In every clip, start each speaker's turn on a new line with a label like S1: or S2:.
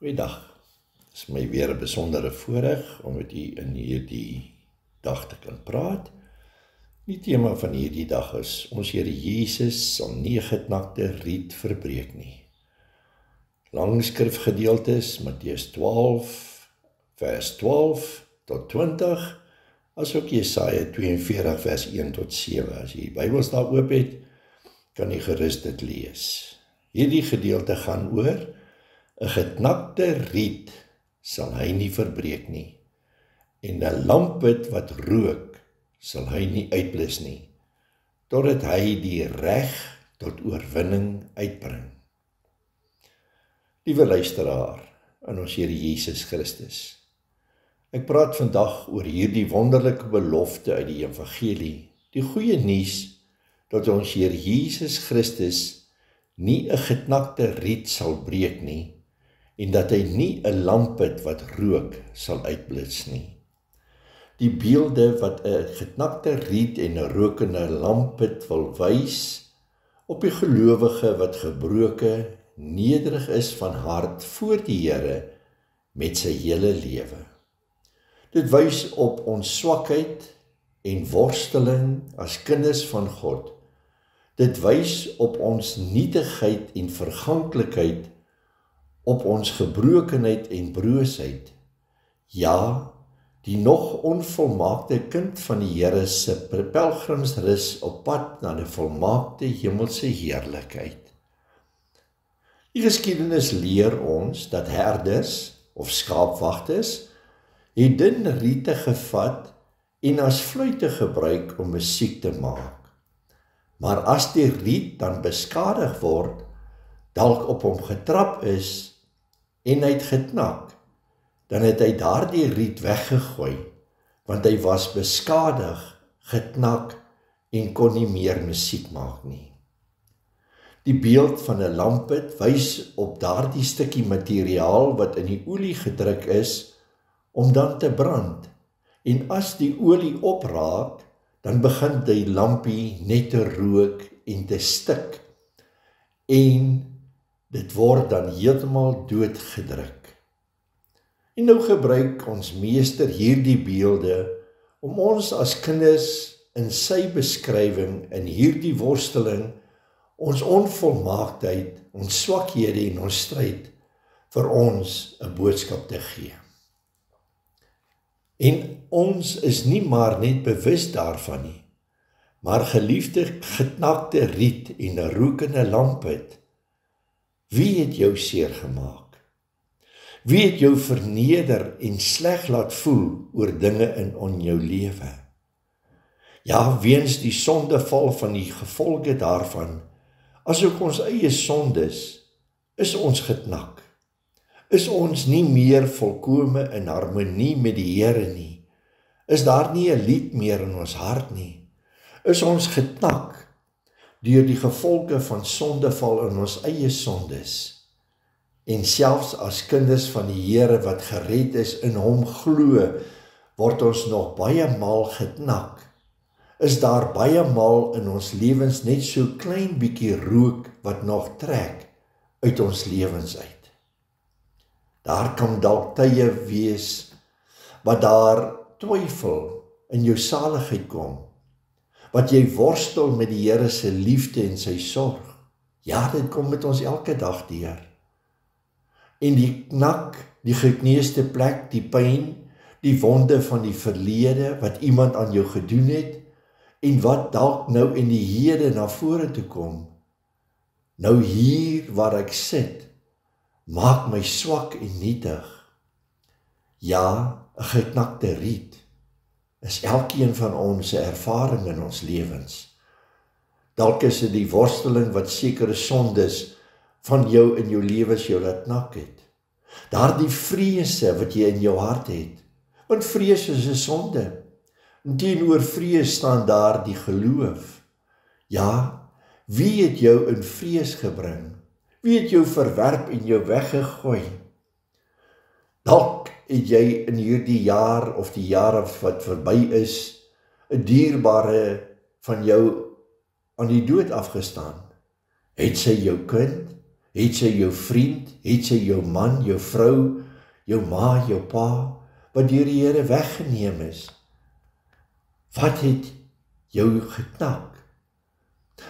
S1: Goeiedag, het is my weer 'n besondere voorreg om met u in hierdie dag te kan praat. Die tema van hierdie dag is, ons Here Jesus sal nie 'n geknakte riet verbreek nie. Lang skrifgedeeltes, Matteus 12, vers 12 tot 20, asook Jesaja 42, vers 1 tot 7. As jy die Bybels daar oop het, kan jy gerus dit lees. Hierdie gedeelte gaan oor, 'n geknakte riet sal hy nie verbreek nie, en 'n lampet wat rook sal hy nie uitblus nie, totdat hy die reg tot oorwinning uitbring. Liewe luisteraar aan ons Here Jesus Christus, ek praat vandag oor hierdie wonderlike belofte uit die evangelie, die goeie nuus dat ons Here Jesus Christus nie 'n geknakte riet sal breek nie, en dat hy nie 'n lampet wat rook sal uitblits nie. Die beelde wat 'n geknakte riet en 'n rokende lampet wil wys op die gelowige wat gebroke, nederig is van hart voor die Here met sy hele lewe. Dit wys op ons swakheid en worsteling as kinders van God. Dit wys op ons nietigheid en verganklikheid, op ons gebrokenheid en broosheid. Ja, die nog onvolmaakte kind van die Here se pelgrimsrus op pad na die volmaakte hemelse heerlikheid. Die geskiedenis leer ons dat herders of skaapwagters het dun riete gevat en as fluitte gebruik om musiek te maak. Maar as die riet dan beskadig word, dalk op hom getrap is en hy het geknak, dan het hy daardie riet weggegooi, want hy was beskadig, geknak en kon nie meer musiek maak nie. Die beeld van 'n lampet wys op daardie stukkie materiaal wat in die olie gedruk is om dan te brand, en as die olie opraak, dan begin die lampie net te rook en te stik, en dit word dan heeltemal doodgedruk. En nou gebruik ons meester hierdie beelde om ons as kinders in sy beskrywing in hierdie worsteling, ons onvolmaaktheid, ons swakhede en ons stryd vir ons 'n boodskap te gee. En ons is nie maar net bewus daarvan nie, maar geliefde geknakte riet en 'n rokende lampet, wie het jou seer gemaak? Wie het jou verneder en sleg laat voel oor dinge in jou lewe? Ja, weens die sondeval van die gevolge daarvan, asook ons eie sondes, is ons geknak. Is ons nie meer volkome in harmonie met die Here nie? Is daar nie 'n lied meer in ons hart nie? Is ons geknak deur die gevolge van sondeval in ons eie sondes? En selfs as kinders van die Here wat gered is in hom glo, word ons nog baie maal geknak. Is daar baie maal in ons lewens net so klein bietjie rook wat nog trek uit ons lewens uit. Daar kan dalk tye wees wat daar twyfel in jou saligheid kom, wat jy worstel met die Here se liefde en sy sorg. Ja, dit kom met ons elke dag deur. En die knak, die gekneusde plek, die pyn, die wonde van die verlede wat iemand aan jou gedoen het, en wat dalk nou in die hede na vore toe kom. Nou hier waar ek sit, maak my swak en nietig. Ja, 'n geknakte riet is elkeen van ons se ervaring in ons lewens. Dalk is dit die worsteling wat sekere sondes van jou in jou lewens jou laat knak het. Daardie vrese wat jy in jou hart het, want vrees is 'n sonde. En teenoor vrees staan daar die geloof. Ja, wie het jou in vrees gebring? Wie het jou verwerp en jou weggegooi? Dalk het jy in hierdie jaar of die jare wat verby is, 'n dierbare van jou aan die dood afgestaan. Het sy jou kind? Het sy jou vriend, het sy jou man, jou vrou, jou ma, jou pa, wat deur die Here weggeneem is? Wat het jou geknak?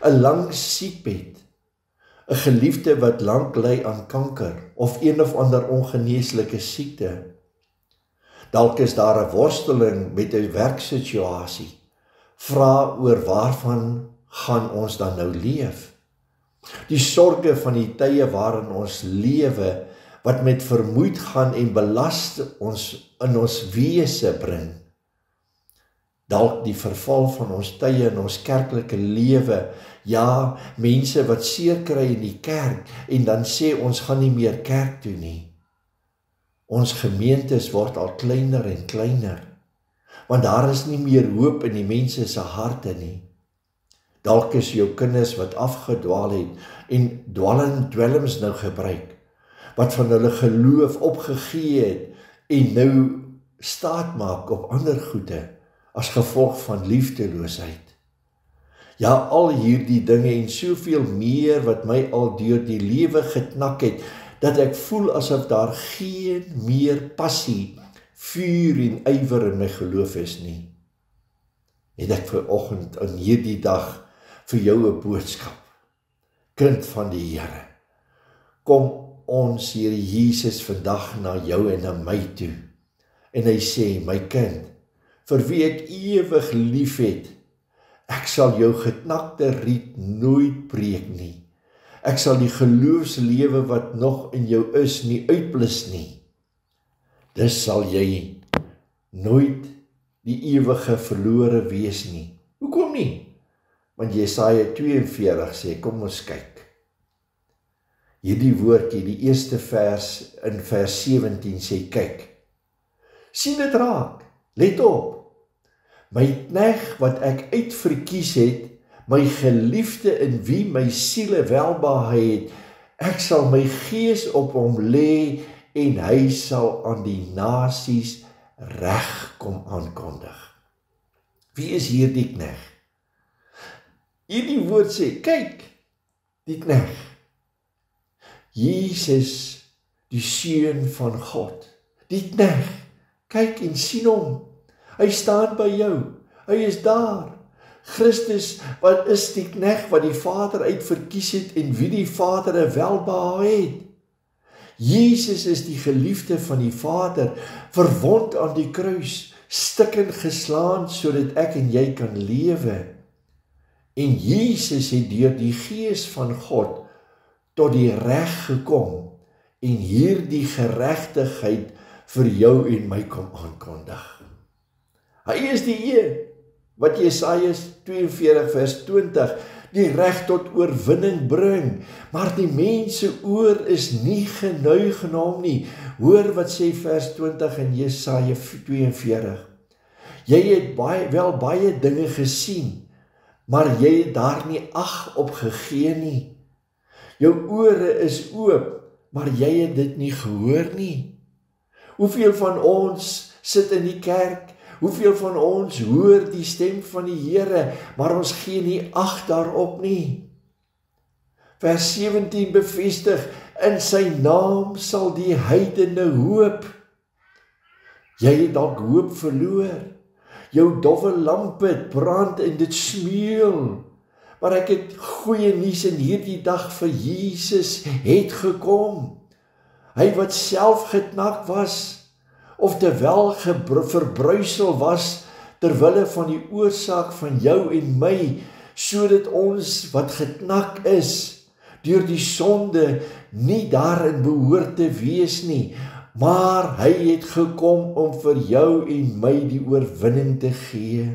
S1: 'n lang siekbed, 'n geliefde wat lank ly aan kanker, of een of ander ongeneeslike siekte. Dalk is daar 'n worsteling met 'n werksituasie. Vra oor waarvan gaan ons dan nou leef? Die sorge van die tye waarin ons lewe, wat met vermoeid gaan en belast ons in ons wese bring. Dalk die verval van ons tye in ons kerklike lewe, ja, mense wat seer kry in die kerk, en dan sê ons gaan nie meer kerk toe nie. Ons gemeentes word al kleiner en kleiner, want daar is nie meer hoop in die mense se harte nie. Dalk is jou kinders wat afgedwaal het en dwelms nou gebruik, wat van hulle geloof opgegee het en nou staat maak op ander goede as gevolg van liefdeloosheid. Ja, al hierdie dinge en soveel meer wat my al deur die lewe geknak het, dat ek voel asof daar geen meer passie, vuur en ywer in my geloof is nie. Het ek vanoggend in hierdie dag vir jou 'n boodskap. Kind van die Here, kom ons Here Jesus vandag na jou en na my toe. En hy sê, my kind, vir wie ek ewig lief het, ek sal jou geknakte riet nooit breek nie. Ek sal die geloofslewe wat nog in jou is nie uitblus nie. Dus sal jy nooit die ewige verlore wees nie. Hoekom nie? Want Jesaja 42 sê, kom ons kyk. Hierdie woordjie, die eerste vers in vers 17 sê, kyk. Sien dit raak, let op. My knegt wat ek uitverkies het, my geliefde in wie my siele welbehae het, ek sal my gees op hom lê en hy sal aan die nasies reg kom aankondig. Wie is hierdie knegt? Hierdie woord sê, kyk, die knegt. Jesus, die seun van God, die knegt, kyk en sien hom. Hy staan by jou, hy is daar. Christus, wat is die knegt wat die Vader uitverkies het en wie die Vader 'n welbehae het? Jesus is die geliefde van die Vader, verwond aan die kruis, stikkend geslaan sodat ek en jy kan lewe. En Jesus het deur die Gees van God tot die reg gekom en hierdie geregtigheid vir jou en my kom aankondig. Hy is die een wat Jesaja 42 vers 20 die reg tot oorwinning bring, maar die mense oor is nie geneig aan hom nie. Hoor wat sê vers 20 in Jesaja 42. Jy het baie dinge gesien, maar jy het daar nie ag op gegee nie. Jou ore is oop, maar jy het dit nie gehoor nie. Hoeveel van ons sit in die kerk? Hoeveel van ons hoor die stem van die Here, maar ons gee nie ag daarop nie. Vers 17 bevestig, in sy naam sal die heidene hoop. Jy het dalk hoop verloor. Jou dowwe lampe brand en dit smeul. Maar ek het goeie nuus in hierdie dag vir Jesus het gekom. Hy wat self geknak was, of terwyl verbruisel was, terwille van die oorsaak van jou en my, sodat ons wat geknak is, deur die sonde, nie daarin behoort te wees nie, maar hy het gekom om vir jou en my die oorwinning te gee.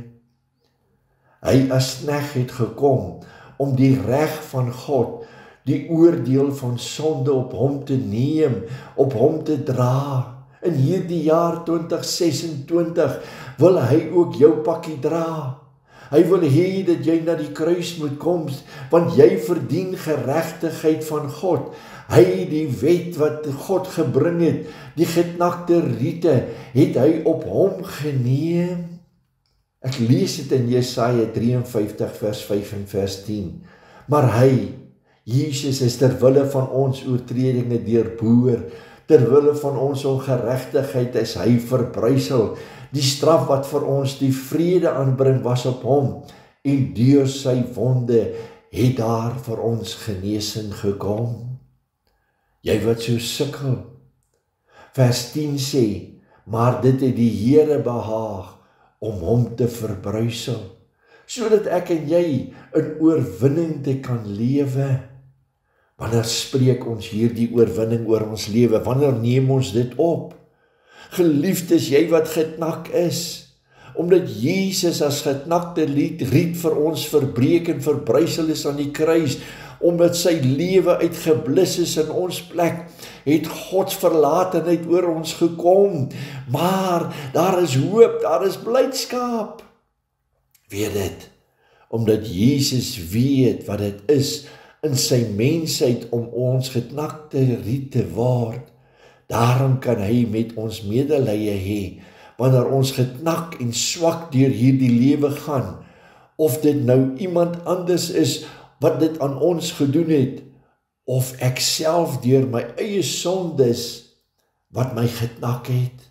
S1: Hy as knegt het gekom om die reg van God, die oordeel van sonde op hom te neem, op hom te dra. In hierdie jaar 2026 wil hy ook jou pakkie dra. Hy wil hê dat jy na die kruis moet kom, want jy verdien geregtigheid van God. Hy die wet wat God gebring het, die geknakte riete, het hy op hom geneem. Ek lees dit in Jesaja 53 vers 5 en vers 10. Maar hy, Jesus is ter wille van ons oortredinge deurboor, ter wille van ons ongeregtigheid is hy verbrysel. Die straf wat vir ons die vrede aanbring was op hom, en deur sy wonde het daar vir ons genesing gekom. Jy wat so sukkel, vers 10 sê, maar dit het die Here behaag om hom te verbrysel, sodat ek en jy in oorwinning te kan lewe. Wanneer spreek ons hierdie oorwinning oor ons lewe? Wanneer neem ons dit op? Geliefdes, jy wat geknak is, omdat Jesus as geknakte riet vir ons verbreek en verbrysel is aan die kruis, omdat sy lewe uitgeblus is in ons plek, het Gods verlatenheid oor ons gekom. Maar daar is hoop, daar is blydskap. Weet dit, omdat Jesus weet wat dit is in sy mensheid om ons geknakte riet te word. Daarom kan hy met ons medelee hê, wanneer ons geknak en swak deur hierdie lewe gaan, of dit nou iemand anders is wat dit aan ons gedoen het, of ek self deur my eie sondes wat my geknak het.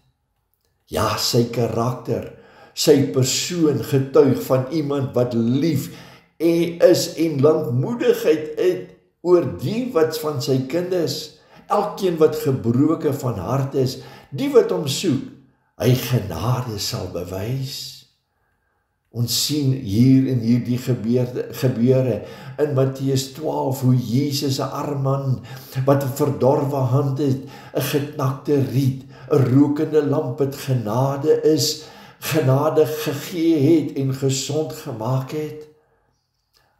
S1: Ja, sy karakter, sy persoon getuig van iemand wat lief is en lankmoedigheid het oor die wat van sy kinders, elkeen wat gebroken van hart is, die wat hom soek, hy genade sal bewys. Ons sien hier in hierdie gebeure in Matteus 12, hoe Jesus 'n arm man, wat 'n verdorwe hand het, 'n geknakte riet, 'n rokende lamp het genade gegee het en gesond gemaak het.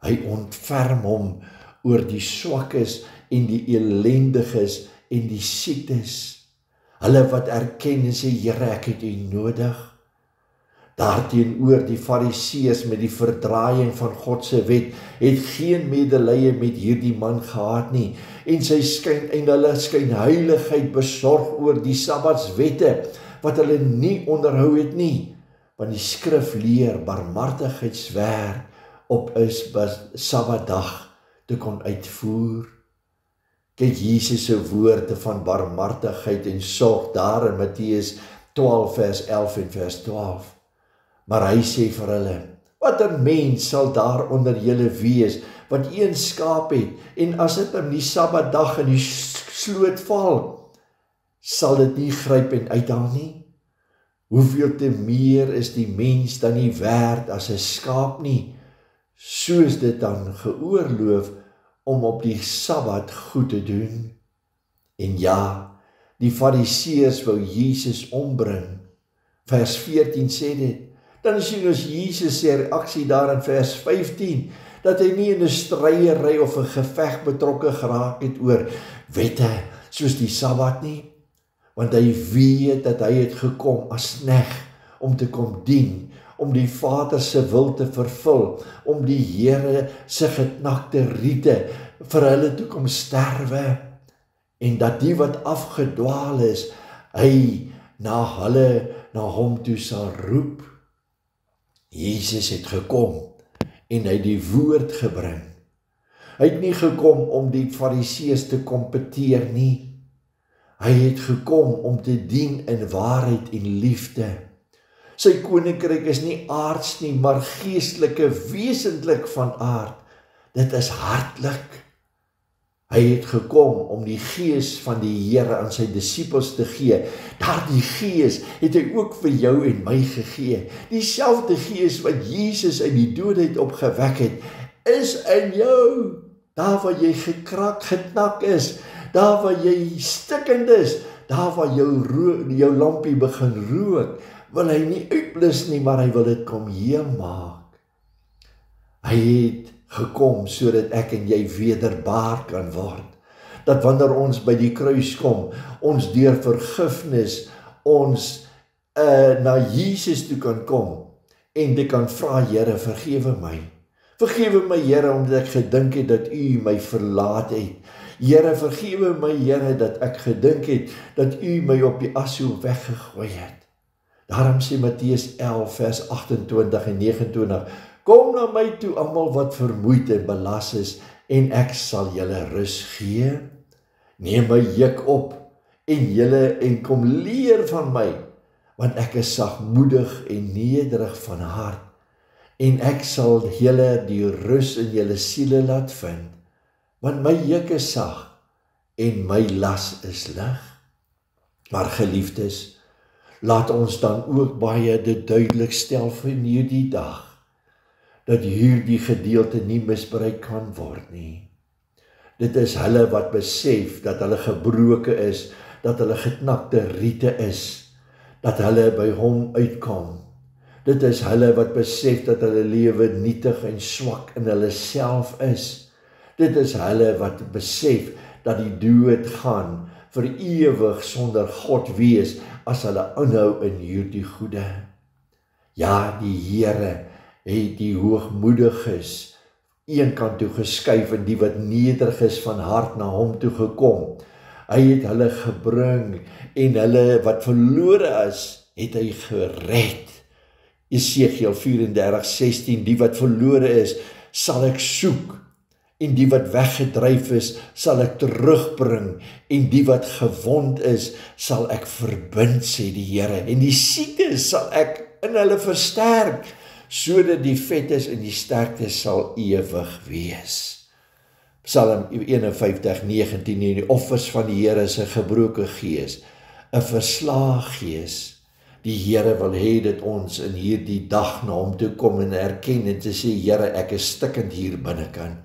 S1: Hy ontferm hom oor die swakkes en die elendiges en die siektes. Hulle wat erken en sê, Here, ek het U nodig. Daarteenoor die Fariseërs met die verdraaiing van God se wet, het geen medelee met hierdie man gehad nie, en hulle skynheiligheid besorg oor die Sabbatswette, wat hulle nie onderhou het nie, want die skrif leer barmhartigheidswerk op 'n Sabbatdag te kon uitvoer. Kyk Jesus se woorde van barmhartigheid en sorg daar in Matteus 12 vers 11 en vers 12. Maar hy sê vir hulle, watter mens sal daar onder julle wees, wat een skaap het, en as dit in die Sabbatdag in die sloot val, sal dit nie gryp en uithaal nie? Hoeveel te meer is die mens dan nie werd as 'n skaap nie, soos dit dan geoorloof om op die Sabbat goed te doen. En ja, die Fariseërs wou Jesus ombring. Vers 14 sê dit. Dan sien ons Jesus se reaksie daar in vers 15, dat hy nie in 'n stryery of 'n geveg betrokke geraak het oor wette soos die Sabbat nie, want hy weet dat hy het gekom as knegt om te kom dien, om die Vader se wil te vervul, om die Here se geknakte riete vir hulle toe kom sterwe, en dat die wat afgedwaal is, hy na hom toe sal roep. Jesus het gekom en hy het die woord gebring. Hy het nie gekom om die Fariseërs te kompeteer nie. Hy het gekom om te dien in waarheid en liefde. Sy koninkryk is nie aards nie, maar geestelike, wesentlik van aard. Dit is hartlik. Hy het gekom om die gees van die Here aan sy disippels te gee. Daardie gees het hy ook vir jou en my gegee. Dieselfde gees wat Jesus uit die doodheid opgewek het, is in jou. Daar waar jy geknak is, daar waar jy stikkend is, daar waar jou lampie begin rook, wil hy nie uitblus nie, maar hy wil dit kom heel maak. Hy het gekom sodat ek en jy wederbaar kan word. Dat wanneer ons by die kruis kom, ons deur vergifnis, ons na Jesus toe kan kom, en dit kan vra, Here, vergewe my. Vergewe my, Here, omdat ek gedink het dat U my verlaat het. Here, vergewe my, Here, dat ek gedink het dat U my op die ashoop weggegooi het. Daarom sê Matteus 11 vers 28 en 29, kom na my toe almal wat vermoeid en belas is, en ek sal julle rus gee. Neem my juk op en kom leer van my, want ek is sagmoedig en nederig van hart, en ek sal julle die rus in julle siele laat vind, want my juk is sag en my las is lig. Maar geliefdes, laat ons dan ook baie dit duidelik stel vir hierdie dag, dat hierdie gedeelte nie misbruik kan word nie. Dit is hulle wat besef dat hulle gebroke is, dat hulle geknakte riete is, dat hulle by hom uitkom. Dit is hulle wat besef dat hulle lewe nietig en swak in hulle self is. Dit is hulle wat besef dat die dood gaan vir ewig sonder God wees as hulle aanhou in hierdie goede. Ja, die Here het die hoogmoediges een kant toe geskuif en die wat nederig is van hart na hom toe gekom. Hy het hulle gebring en hulle wat verlore is, het hy gered. Esegiel 34:16, die wat verlore is, sal ek soek, en die wat weggedryf is, sal ek terugbring, en die wat gewond is, sal ek verbind, sê die Here, en die siekes sal ek in hulle versterk, sodat die vetes en die sterktes sal ewig wees. Psalm 51:19, en die offers van die Here is 'n gebroke gees, 'n verslae gees. Die Here wil hê dat ons in hierdie dag na hom toe kom en erken en te sê, Here, ek is stikkend hier binnekant.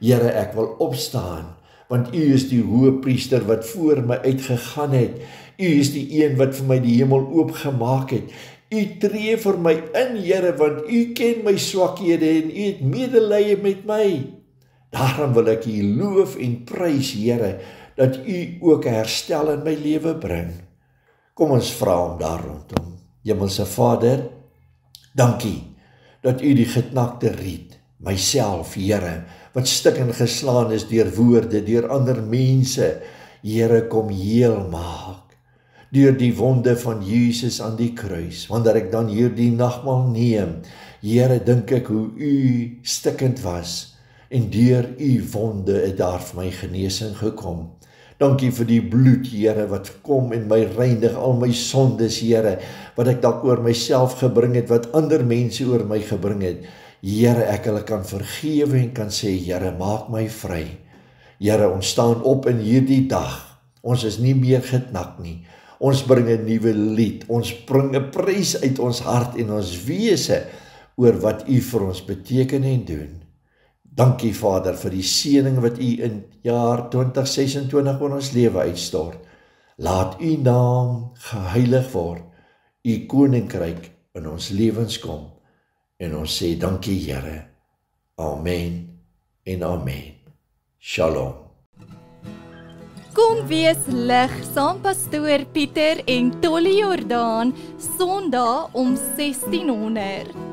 S1: Here, ek wil opstaan, want U is die hoëpriester wat voor my uitgegaan het. U is die een wat vir my die hemel oopgemaak het. U tree vir my in, Here, want U ken my swakhede en U het medelee met my. Daarom wil ek U loof en prys, Here, dat U ook herstel in my lewe bring. Kom ons vra hom daar rondom. Hemelse Vader, dankie dat U die geknakte riet, myself, Here, wat stik en geslaan is deur woorde, deur ander mense, Here, kom heel maak, deur die wonde van Jesus aan die kruis. Wanneer ek dan hierdie nagmaal neem, Here, dink ek hoe U stikkend was, en deur U wonde het daar vir my genesing gekom. Dankie vir die bloed, Here, wat kom en my reinig al my sondes, Here, wat ek dalk oor myself gebring het, wat ander mense oor my gebring het. Here, ek hulle kan vergewe en kan sê, Here, maak my vry. Here, ons staan op in hierdie dag. Ons is nie meer geknak nie. Ons bring 'n nuwe lied. Ons bring 'n prys uit ons hart en ons wese oor wat U vir ons beteken en doen. Dankie, Vader, vir die seëning wat U in jaar 2026 in ons lewe uitstort. Laat U naam geheilig word, U koninkryk in ons lewens kom. En ons sê dankie, Here. Amen en amen. Shalom.
S2: Kom wees lig saam pastoor Pieter en Tolly Jordaan, Sondag om 1600.